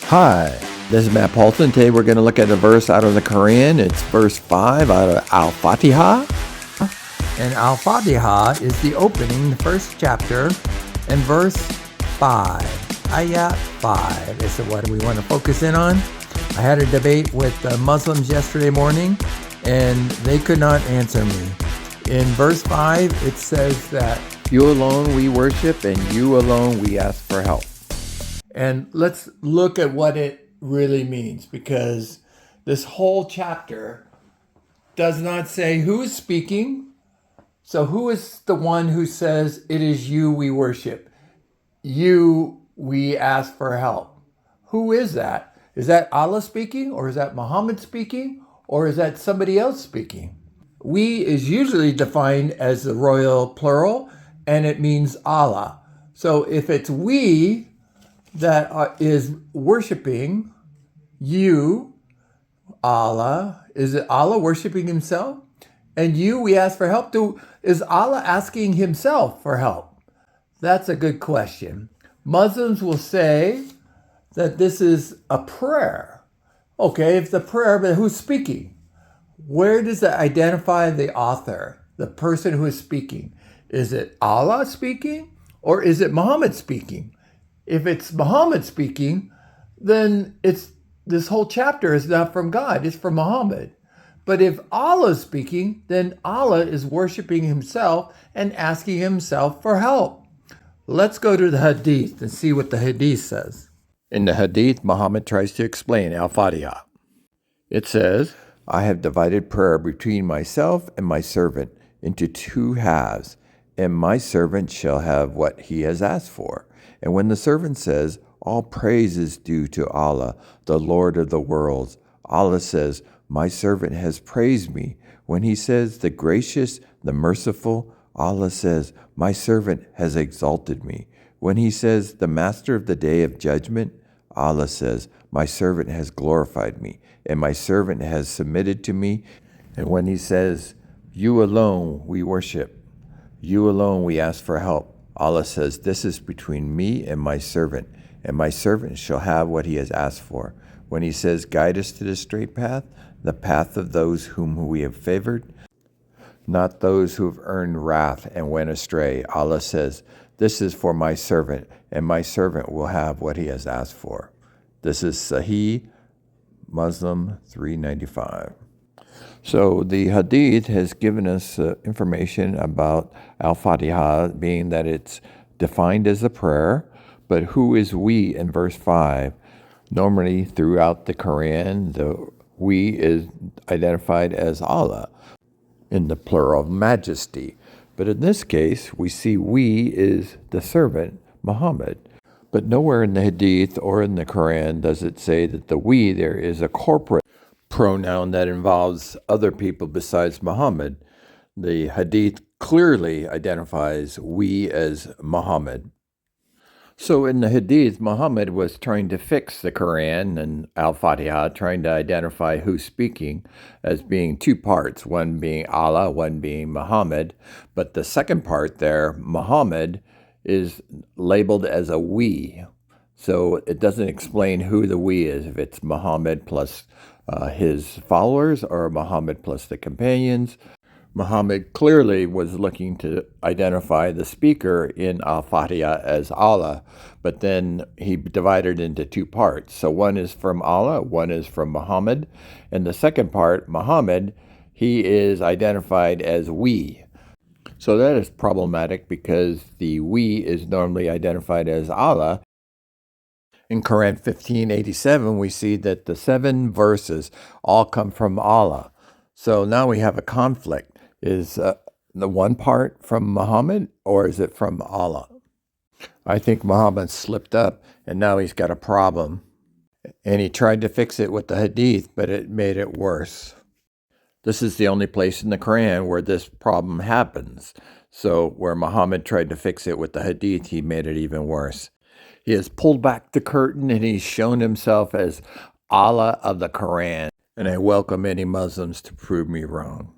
Hi, this is Matt Paulson. Today we're going to look at a verse out of the Quran. It's verse 5 out of Al-Fatiha. And Al-Fatiha is the opening, the first chapter, and verse 5, ayat 5 is what we want to focus in on. I had a debate with Muslims yesterday morning, and they could not answer me. In verse 5, it says that, You alone we worship, and you alone we ask for help. and let's look at what it really means, because this whole chapter does not say who is speaking. So who is the one who says, it is you we worship? You we ask for help. Who is that? Is that Allah speaking, or is that Muhammad speaking, or is that somebody else speaking? We is usually defined as the royal plural, and it means Allah. So if it's we that is worshiping you, Allah, is it Allah worshiping himself? And you, we ask for help. Is Allah asking himself for help? That's a good question. Muslims will say that this is a prayer. Okay, if the prayer, but who's speaking? Where does it identify the author, the person who is speaking? Is it Allah speaking, or is it Muhammad speaking? If it's Muhammad speaking, then this whole chapter is not from God, it's from Muhammad. But if Allah is speaking, then Allah is worshiping himself and asking himself for help. Let's go to the Hadith and see what the Hadith says. In the Hadith, Muhammad tries to explain Al-Fatiha. It says, I have divided prayer between myself and my servant into two halves, and my servant shall have what he has asked for. And when the servant says, all praise is due to Allah, the Lord of the worlds, Allah says, my servant has praised me. When he says, the gracious, the merciful, Allah says, my servant has exalted me. When he says, the master of the day of judgment, Allah says, my servant has glorified me, and my servant has submitted to me. And when he says, you alone we worship, you alone we ask for help, Allah says, this is between me and my servant shall have what he has asked for. When he says, guide us to the straight path, the path of those whom we have favored, not those who have earned wrath and went astray, Allah says, this is for my servant, and my servant will have what he has asked for. This is Sahih Muslim 395. So the Hadith has given us information about Al-Fatiha, being that it's defined as a prayer, but who is we in verse 5? Normally throughout the Quran, the we is identified as Allah in the plural of Majesty. But in this case, we see we is the servant, Muhammad. But nowhere in the Hadith or in the Quran does it say that the we there is a corporate pronoun that involves other people besides Muhammad. The Hadith clearly identifies we as Muhammad. So in the Hadith, Muhammad was trying to fix the Quran and Al-Fatiha, trying to identify who's speaking as being two parts, one being Allah, one being Muhammad. But the second part there, Muhammad, is labeled as a we. So it doesn't explain who the we is, if it's Muhammad plus his followers or Muhammad plus the companions. Muhammad clearly was looking to identify the speaker in Al-Fatiha as Allah, but then he divided into two parts. So one is from Allah, one is from Muhammad, and the second part, Muhammad, he is identified as we. So that is problematic because the we is normally identified as Allah. In Quran 1587, we see that the 7 verses all come from Allah. So now we have a conflict. Is the one part from Muhammad, or is it from Allah? I think Muhammad slipped up, and now he's got a problem. And he tried to fix it with the Hadith, but it made it worse. This is the only place in the Quran where this problem happens. So where Muhammad tried to fix it with the Hadith, he made it even worse. He has pulled back the curtain, and he's shown himself as Allah of the Quran. And I welcome any Muslims to prove me wrong.